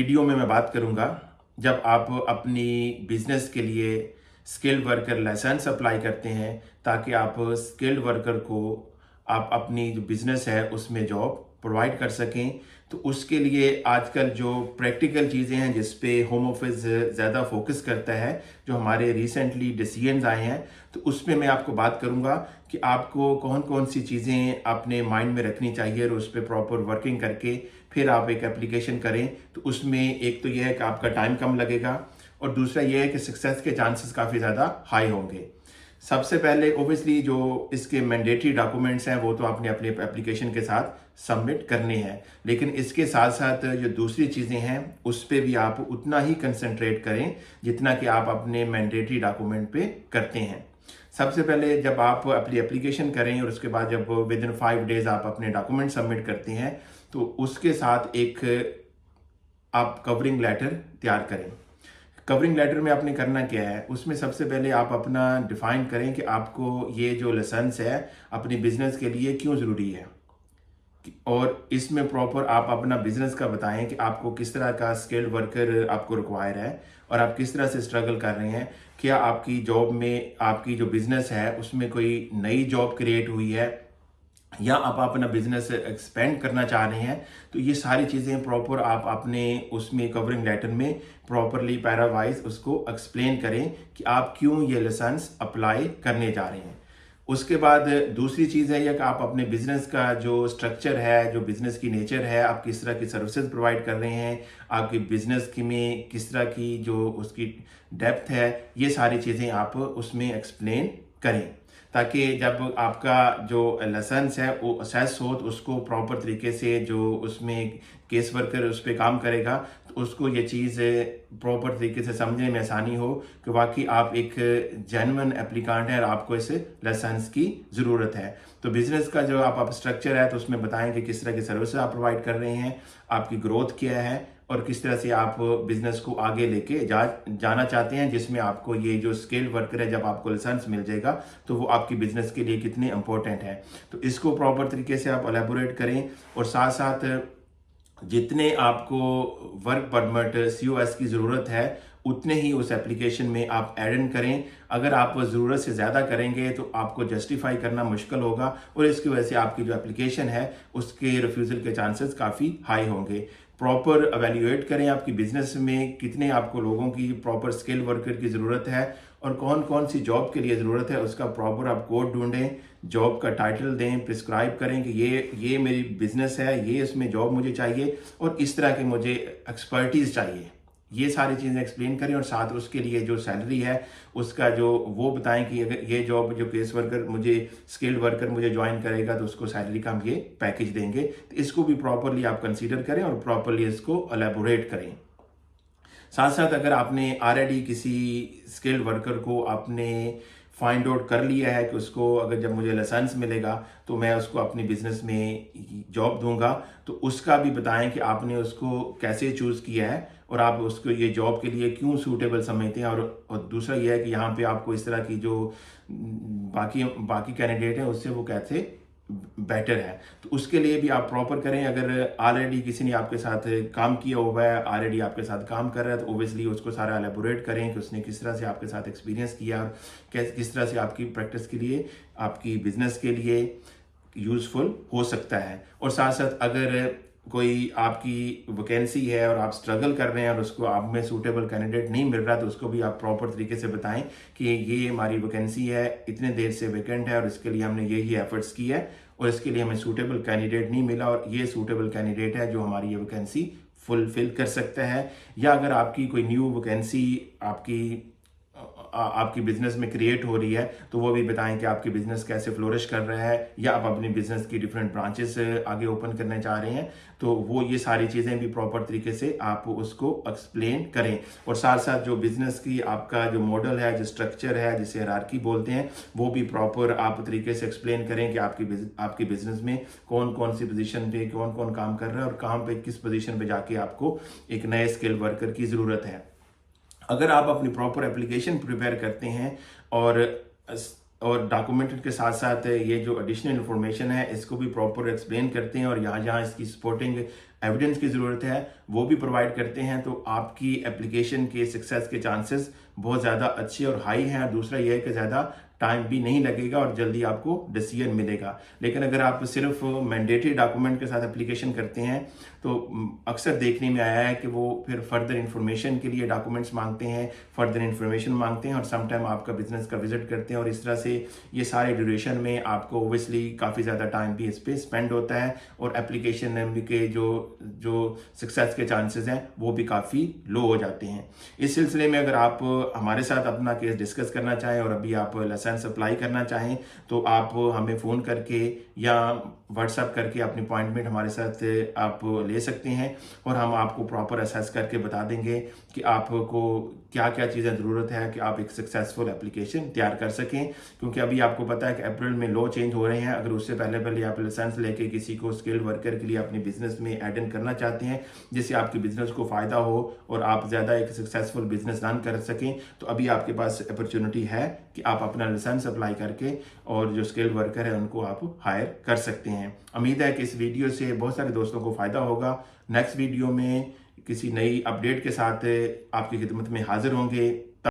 Video में मैं बात करूंगा जब आप अपनी बिजनेस के लिए स्किल्ड वर्कर लाइसेंस अप्लाई करते हैं ताकि आप स्किल्ड वर्कर को आप अपनी जो बिजनेस है उसमें जॉब प्रोवाइड कर सकें। तो उसके लिए आजकल जो प्रैक्टिकल चीज़ें हैं जिस पे होम ऑफिस ज़्यादा फोकस करता है, जो हमारे रिसेंटली डिसीजंस आए हैं, तो उसमें मैं आपको बात करूंगा कि आपको कौन कौन सी चीज़ें अपने माइंड में रखनी चाहिए और उस पर प्रॉपर वर्किंग करके फिर आप एक एप्लीकेशन करें। तो उसमें एक तो यह है कि आपका टाइम कम लगेगा और दूसरा यह है कि सक्सेस के चांसेस काफ़ी ज़्यादा हाई होंगे। सबसे पहले ओबियसली जो इसके मैंडेटरी डॉक्यूमेंट्स हैं वो तो आपने अपने एप्लीकेशन के साथ सबमिट करने हैं, लेकिन इसके साथ साथ जो दूसरी चीज़ें हैं उस पर भी आप उतना ही कंसंट्रेट करें जितना कि आप अपने मैंडेटरी डॉक्यूमेंट पे करते हैं। सबसे पहले जब आप अपनी एप्लीकेशन करें और उसके बाद जब विद इन 5 डेज आप अपने डॉक्यूमेंट सबमिट करते हैं तो उसके साथ एक आप कवरिंग लेटर तैयार करें। कवरिंग लेटर में आपने करना क्या है, उसमें सबसे पहले आप अपना डिफाइन करें कि आपको ये जो लाइसेंस है अपनी बिजनेस के लिए क्यों ज़रूरी है, और इसमें प्रॉपर आप अपना बिजनेस का बताएं कि आपको किस तरह का स्किल्ड वर्कर आपको रिक्वायर है और आप किस तरह से स्ट्रगल कर रहे हैं। क्या आपकी जॉब में आपकी जो बिजनेस है उसमें कोई नई जॉब क्रिएट हुई है या आप अपना बिजनेस एक्सपेंड करना चाह रहे हैं। तो ये सारी चीज़ें प्रॉपर आप अपने उसमें कवरिंग लेटर में प्रॉपरली पैरावाइज उसको एक्सप्लेन करें कि आप क्यों ये लाइसेंस अप्लाई करने जा रहे हैं। उसके बाद दूसरी चीज़ है यह कि आप अपने बिजनेस का जो स्ट्रक्चर है, जो बिजनेस की नेचर है, आप किस तरह की सर्विसेज प्रोवाइड कर रहे हैं, आपकी बिजनेस की में किस तरह की जो उसकी डेप्थ है, ये सारी चीज़ें आप उसमें एक्सप्लेन करें ताकि जब आपका जो लाइसेंस है वो असेस हो तो उसको प्रॉपर तरीके से जो उसमें केस वर्कर उस पर काम करेगा तो उसको ये चीज़ प्रॉपर तरीके से समझने में आसानी हो कि वाकई आप एक जेन्युइन एप्लीकांट हैं और आपको इस लाइसेंस की ज़रूरत है। तो बिज़नेस का जो आप स्ट्रक्चर है तो उसमें बताएं कि किस तरह की सर्विस आप प्रोवाइड कर रहे हैं, आपकी ग्रोथ क्या है और किस तरह से आप बिजनेस को आगे लेके जाना चाहते हैं, जिसमें आपको ये जो स्किल्ड वर्कर है जब आपको लाइसेंस मिल जाएगा तो वो आपकी बिजनेस के लिए कितने इंपॉर्टेंट है। तो इसको प्रॉपर तरीके से आप एलेबोरेट करें और साथ साथ जितने आपको वर्क परमिट COS की ज़रूरत है उतने ही उस एप्लीकेशन में आप ऐड इन करें। अगर आप ज़रूरत से ज़्यादा करेंगे तो आपको जस्टिफाई करना मुश्किल होगा और इसकी वजह से आपकी जो एप्लीकेशन है उसके रिफ्यूज़ल के चांसेस काफ़ी हाई होंगे। प्रॉपर एवेल्यूएट करें आपकी बिजनेस में कितने आपको लोगों की प्रॉपर स्किल वर्कर की ज़रूरत है और कौन कौन सी जॉब के लिए ज़रूरत है, उसका प्रॉपर आप कोड ढूंढें, जॉब का टाइटल दें, प्रिस्क्राइब करें कि ये मेरी बिजनेस है, ये इसमें जॉब मुझे चाहिए और इस तरह की मुझे एक्सपर्टीज़ चाहिए। ये सारी चीज़ें एक्सप्लेन करें और साथ उसके लिए जो सैलरी है उसका जो वो बताएं कि अगर ये जॉब जो केस वर्कर मुझे स्किल्ड वर्कर मुझे ज्वाइन करेगा तो उसको सैलरी का हम ये पैकेज देंगे। तो इसको भी प्रॉपरली आप कंसीडर करें और प्रॉपरली इसको एलेबोरेट करें। साथ साथ अगर आपने ऑलरेडी किसी स्किल्ड वर्कर को आपने फाइंड आउट कर लिया है कि उसको अगर जब मुझे लाइसेंस मिलेगा तो मैं उसको अपनी बिजनेस में जॉब दूंगा, तो उसका भी बताएं कि आपने उसको कैसे चूज़ किया है और आप उसको ये जॉब के लिए क्यों सूटेबल समझते हैं। और दूसरा ये है कि यहाँ पे आपको इस तरह की जो बाकी बाकी कैंडिडेट हैं उससे वो कैसे बेटर है, तो उसके लिए भी आप प्रॉपर करें। अगर ऑलरेडी किसी ने आपके साथ काम किया हुआ है, ऑलरेडी आपके साथ काम कर रहा है, तो ओबियसली उसको सारा एलेबोरेट करें कि उसने किस तरह से आपके साथ एक्सपीरियंस किया और किस तरह से आपकी प्रैक्टिस के लिए, आपकी बिजनेस के लिए यूज़फुल हो सकता है। और साथ साथ अगर कोई आपकी वैकेंसी है और आप स्ट्रगल कर रहे हैं और उसको आप में सूटेबल कैंडिडेट नहीं मिल रहा, तो उसको भी आप प्रॉपर तरीके से बताएं कि ये हमारी वैकेंसी है, इतने देर से वैकेंट है और इसके लिए हमने ये एफर्ट्स की है और इसके लिए हमें सूटेबल कैंडिडेट नहीं मिला और ये सूटेबल कैंडिडेट है जो हमारी ये वैकेंसी फुलफिल कर सकता है। या अगर आपकी कोई न्यू वैकेंसी आपकी बिजनेस में क्रिएट हो रही है तो वो भी बताएं कि आपकी बिजनेस कैसे फ्लोरिश कर रहा है या आप अपनी बिजनेस की डिफरेंट ब्रांचेस आगे ओपन करना चाह रहे हैं, तो वो ये सारी चीज़ें भी प्रॉपर तरीके से आप उसको एक्सप्लेन करें। और साथ साथ जो बिजनेस की आपका जो मॉडल है, जो स्ट्रक्चर है जिसे हायरार्की बोलते हैं, वो भी प्रॉपर आप तरीके से एक्सप्लेन करें कि आपकी बिजनेस में कौन कौन सी पोजीशन पे कौन कौन काम कर रहा है और कहाँ पे किस पोजीशन पे जाके आपको एक नए स्किल वर्कर की ज़रूरत है। अगर आप अपनी प्रॉपर एप्लीकेशन प्रिपेयर करते हैं और और डॉक्यूमेंटेड के साथ साथ ये जो एडिशनल इन्फॉर्मेशन है इसको भी प्रॉपर एक्सप्लेन करते हैं, और यहाँ जहाँ इसकी सपोर्टिंग एविडेंस की ज़रूरत है वो भी प्रोवाइड करते हैं। तो आपकी एप्लीकेशन के सक्सेस के चांसेस बहुत ज़्यादा अच्छे और हाई हैं। और दूसरा यह है कि ज़्यादा टाइम भी नहीं लगेगा और जल्दी आपको डिसीजन मिलेगा। लेकिन अगर आप सिर्फ मैंडेटरी डॉक्यूमेंट के साथ एप्लीकेशन करते हैं तो अक्सर देखने में आया है कि वो फिर फर्दर इन्फॉर्मेशन के लिए डॉक्यूमेंट्स मांगते हैं, फर्दर इन्फॉर्मेशन मांगते हैं, और समटाइम आपका बिजनेस का विजिट करते हैं, और इस तरह से ये सारे ड्यूरेशन में आपको ओबियसली काफ़ी ज़्यादा टाइम भी इस पर स्पेंड होता है, और एप्लीकेशन के जो सक्सेस के चांसेस हैं वो भी काफ़ी लो हो जाते हैं। इस सिलसिले में अगर आप हमारे साथ अपना केस डिस्कस करना चाहें और अभी आप लाइसेंस अप्लाई करना चाहें तो आप हमें फ़ोन करके या व्हाट्सएप करके अपनी अपॉइंटमेंट हमारे साथ आप ले सकते हैं, और हम आपको प्रॉपर असेस करके बता देंगे कि आपको क्या क्या चीज़ें ज़रूरत है कि आप एक सक्सेसफुल एप्लीकेशन तैयार कर सकें। क्योंकि अभी आपको पता है कि अप्रैल में लॉ चेंज हो रहे हैं। अगर उससे पहले आप लाइसेंस लेके किसी को स्किल्ड वर्कर के लिए अपने बिजनेस में ऐड इन करना चाहते हैं जिससे आपके बिजनेस को फ़ायदा हो और आप ज़्यादा एक सक्सेसफुल बिजनेस रन कर सकें, तो अभी आपके पास अपॉर्चुनिटी है कि आप अपना लाइसेंस अप्लाई करके और जो स्किल्ड वर्कर है उनको आप हायर कर सकते हैं। उम्मीद है कि इस वीडियो से बहुत सारे दोस्तों को फ़ायदा होगा। नेक्स्ट वीडियो में किसी नई अपडेट के साथ आपकी खिदमत में हाजिर होंगे।